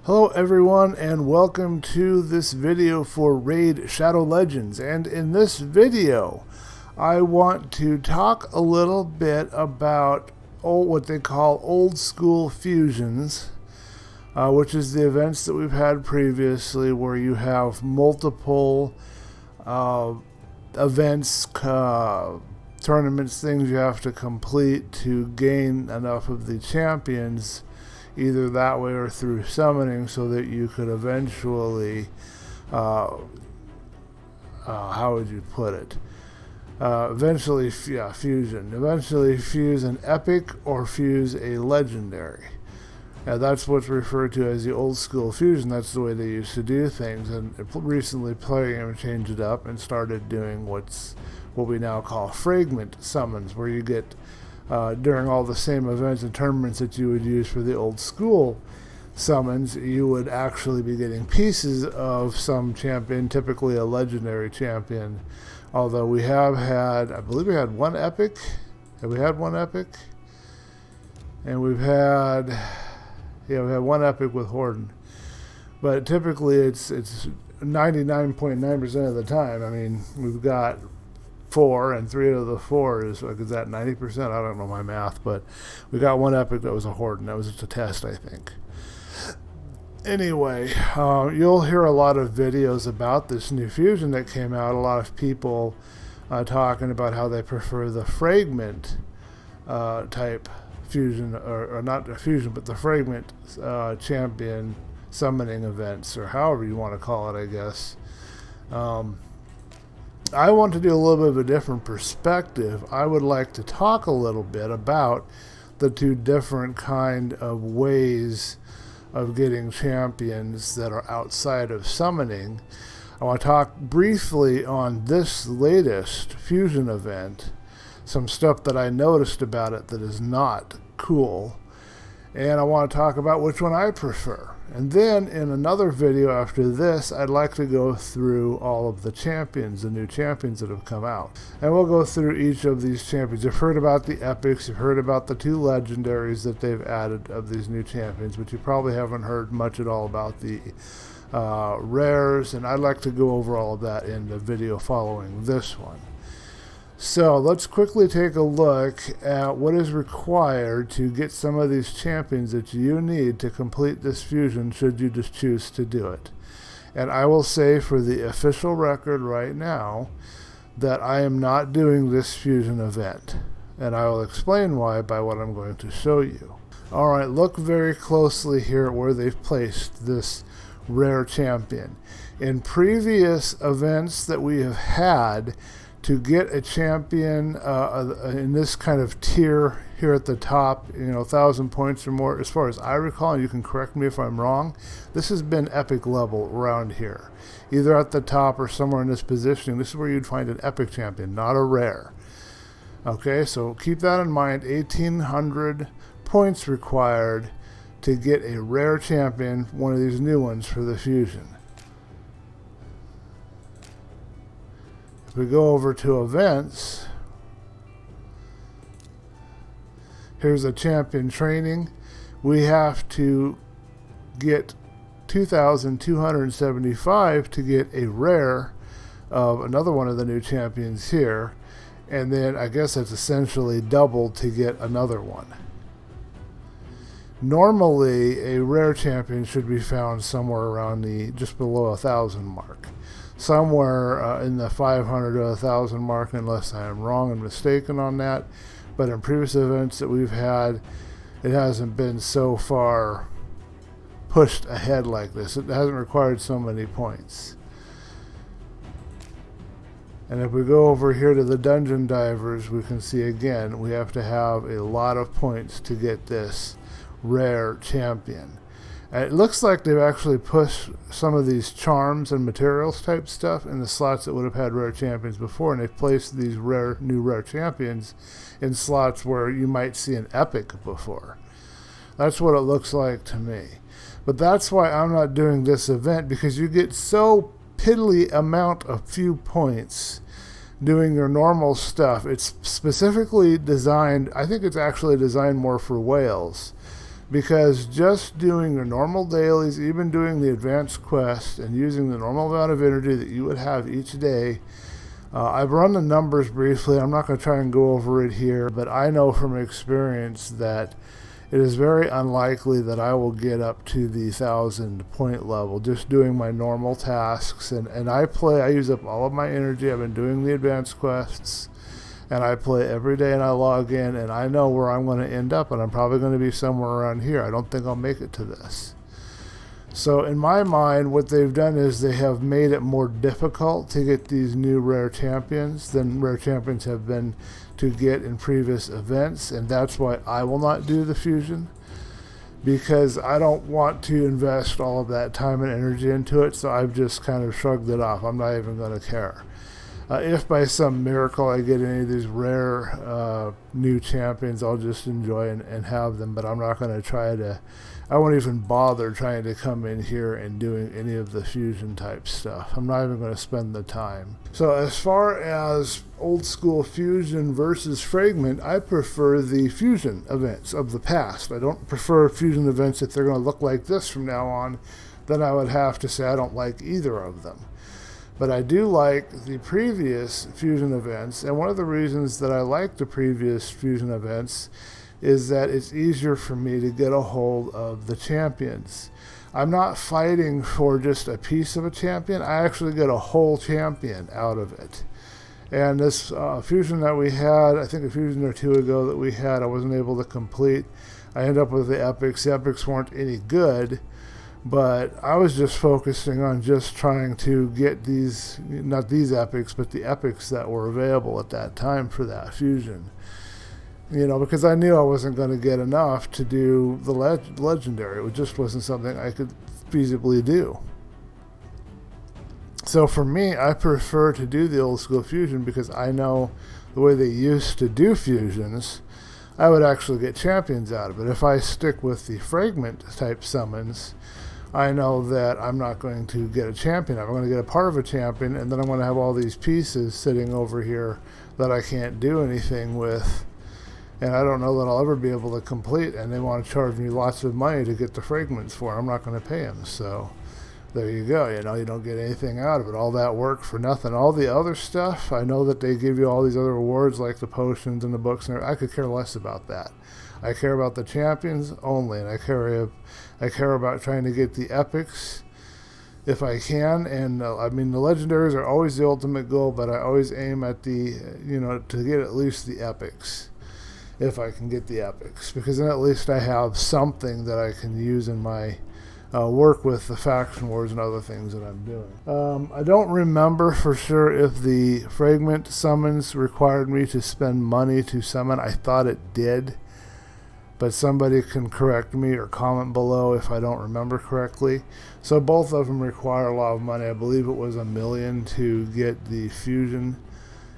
Hello everyone and welcome to this video for Raid Shadow Legends, and in this video I want to talk a little bit about what they call old school fusions, which is the events that we've had previously where you have multiple events, tournaments, things you have to complete to gain enough of the champions, either that way or through summoning, so that you could eventually, how would you put it? Eventually fuse an epic or fuse a legendary. That's what's referred to as the old school fusion. That's the way they used to do things, and recently Fragment changed it up and started doing what we now call Fragment summons, where you get during all the same events and tournaments that you would use for the old school summons, you would actually be getting pieces of some champion, typically a legendary champion. Although we have had, I believe we had one epic. Have we had one epic? And we had one epic with Horden. But typically it's 99.9% of the time. I mean, we've got 4, and 3 of the 4 is that 90%? I don't know my math, but we got one epic that was a Horde, and that was just a test, I think. Anyway, you'll hear a lot of videos about this new fusion that came out. A lot of people talking about how they prefer the Fragment type fusion, or not a fusion, but the Fragment champion summoning events, or however you want to call it, I guess. I want to do a little bit of a different perspective. I would like to talk a little bit about the two different kind of ways of getting champions that are outside of summoning. I want to talk briefly on this latest fusion event, some stuff that I noticed about it that is not cool, and I want to talk about which one I prefer. And then in another video after this, I'd like to go through all of the champions, the new champions that have come out. And we'll go through each of these champions. You've heard about the epics, you've heard about the 2 legendaries that they've added of these new champions, but you probably haven't heard much at all about the rares, and I'd like to go over all of that in the video following this one. So let's quickly take a look at what is required to get some of these champions that you need to complete this fusion, should you just choose to do it. And I will say for the official record right now that I am not doing this fusion event, and I will explain why by what I'm going to show you. Alright, look very closely here at where they've placed this rare champion. In previous events that we have had, to get a champion in this kind of tier here at the top, 1,000 points or more, as far as I recall, and you can correct me if I'm wrong, this has been epic level around here. Either at the top or somewhere in this positioning, this is where you'd find an epic champion, not a rare. Okay, so keep that in mind. 1,800 points required to get a rare champion, one of these new ones for the fusion. If we go over to events, here's a champion training. We have to get 2,275 to get a rare of another one of the new champions here, and then I guess it's essentially double to get another one. Normally a rare champion should be found somewhere around the just below 1,000 mark. Somewhere in the 500 to 1,000 mark, unless I am wrong and mistaken on that. But in previous events that we've had, it hasn't been so far pushed ahead like this. It hasn't required so many points. And if we go over here to the dungeon divers, we can see again we have to have a lot of points to get this rare champion. It looks like they've actually pushed some of these charms and materials type stuff in the slots that would have had rare champions before, and they've placed these new rare champions in slots where you might see an epic before. That's what it looks like to me. But that's why I'm not doing this event, because you get so piddly amount of few points doing your normal stuff. It's specifically designed, I think it's actually designed more for whales, because just doing your normal dailies, even doing the advanced quest and using the normal amount of energy that you would have each day, I've run the numbers briefly. I'm not going to try and go over it here, but I know from experience that it is very unlikely that I will get up to the 1,000 point level just doing my normal tasks. And I use up all of my energy. I've been doing the advanced quests, and I play every day, and I log in, and I know where I'm going to end up, and I'm probably going to be somewhere around here. I don't think I'll make it to this. So in my mind, what they've done is they have made it more difficult to get these new rare champions than rare champions have been to get in previous events, and that's why I will not do the fusion, because I don't want to invest all of that time and energy into it. So I've just kind of shrugged it off. I'm not even going to care. If by some miracle I get any of these rare new champions, I'll just enjoy and have them, but I'm not going to I won't even bother trying to come in here and doing any of the fusion type stuff. I'm not even going to spend the time. So as far as old school fusion versus fragment, I prefer the fusion events of the past. I don't prefer fusion events if they're going to look like this from now on. Then I would have to say I don't like either of them. But I do like the previous fusion events, and one of the reasons that I like the previous fusion events is that it's easier for me to get a hold of the champions. I'm not fighting for just a piece of a champion. I actually get a whole champion out of it. And this fusion that we had, I think a fusion or two ago that we had, I wasn't able to complete. I ended up with the epics. The epics weren't any good, but I was just focusing on just trying to get these, not these epics, but the epics that were available at that time for that fusion. Because I knew I wasn't going to get enough to do the legendary. It just wasn't something I could feasibly do. So for me, I prefer to do the old school fusion because I know the way they used to do fusions, I would actually get champions out of it. If I stick with the fragment type summons, I know that I'm not going to get a champion. I'm going to get a part of a champion, and then I'm going to have all these pieces sitting over here that I can't do anything with. And I don't know that I'll ever be able to complete, and they want to charge me lots of money to get the fragments for. I'm not going to pay them. So there you go. You don't get anything out of it. All that work for nothing. All the other stuff, I know that they give you all these other rewards like the potions and the books, and I could care less about that. I care about the champions only, and I care about trying to get the epics if I can. And the legendaries are always the ultimate goal, but I always aim at to get at least the epics. If I can get the epics, because then at least I have something that I can use in my work with the faction wars and other things that I'm doing. I don't remember for sure if the fragment summons required me to spend money to summon. I thought it did, but somebody can correct me or comment below if I don't remember correctly. So both of them require a lot of money. I believe it was $1 million to get the fusion,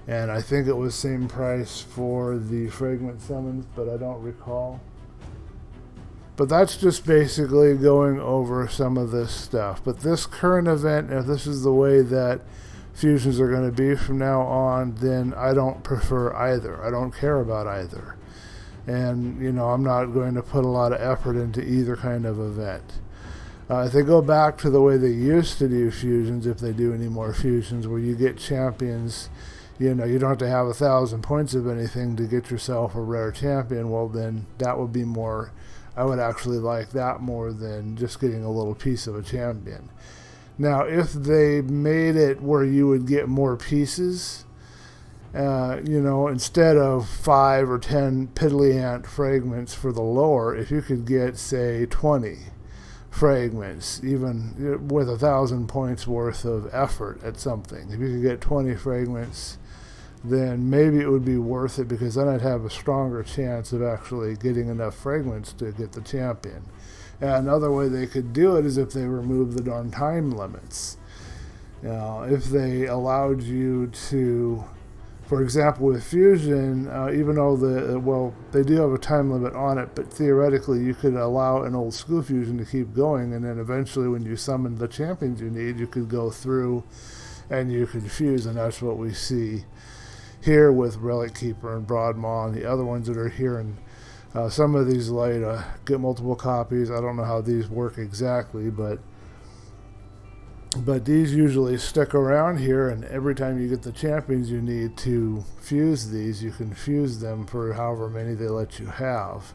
and I think it was same price for the fragment summons, but I don't recall. But that's just basically going over some of this stuff. But this current event, if this is the way that fusions are going to be from now on, then I don't prefer either. I don't care about either. And, I'm not going to put a lot of effort into either kind of event. If they go back to the way they used to do fusions, if they do any more fusions, where you get champions, you don't have to have 1,000 points of anything to get yourself a rare champion, well then that would be more, I would actually like that more than just getting a little piece of a champion. Now if they made it where you would get more pieces, instead of 5 or 10 piddly ant fragments for the lore, if you could get say 20 fragments, even with 1,000 points worth of effort at something, if you could get 20 fragments, then maybe it would be worth it, because then I'd have a stronger chance of actually getting enough fragments to get the champion. And another way they could do it is if they remove the darn time limits. If they allowed you to, for example, with fusion, even though they do have a time limit on it, but theoretically you could allow an old school fusion to keep going, and then eventually when you summon the champions you need, you could go through and you could fuse, and that's what we see here with Relic Keeper and Broadmaw and the other ones that are here in Some of these let you get multiple copies. I don't know how these work exactly, but these usually stick around here, and every time you get the champions you need to fuse these, you can fuse them for however many they let you have.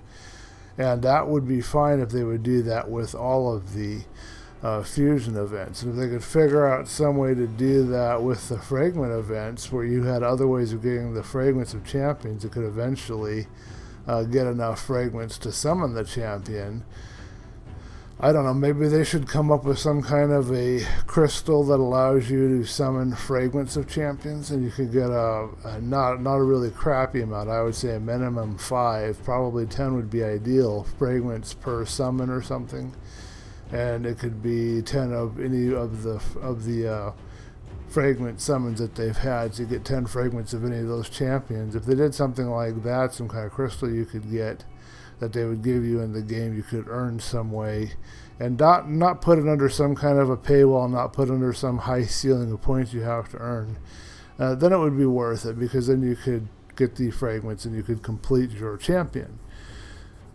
And that would be fine if they would do that with all of the fusion events. And if they could figure out some way to do that with the fragment events, where you had other ways of getting the fragments of champions, it could eventually get enough fragments to summon the champion. I don't know, maybe they should come up with some kind of a crystal that allows you to summon fragments of champions, and you could get not a really crappy amount. I would say a minimum 5, probably 10 would be ideal, fragments per summon or something. And it could be 10 of any of the fragment summons that they've had, so you get 10 fragments of any of those champions. If they did something like that, some kind of crystal you could get that they would give you in the game, you could earn some way, and not put it under some kind of a paywall, not put under some high ceiling of points you have to earn, then it would be worth it, because then you could get the fragments and you could complete your champion.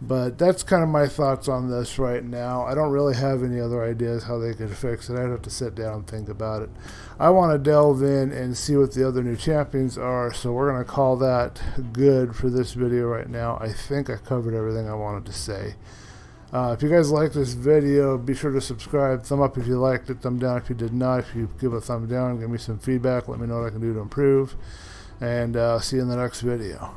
But that's kind of my thoughts on this right now. I don't really have any other ideas how they could fix it. I'd have to sit down and think about it. I want to delve in and see what the other new champions are, so we're going to call that good for this video right now. I think I covered everything I wanted to say. If you guys liked this video, be sure to subscribe. Thumb up if you liked it, thumb down if you did not. If you give a thumb down, give me some feedback, let me know what I can do to improve. And see you in the next video.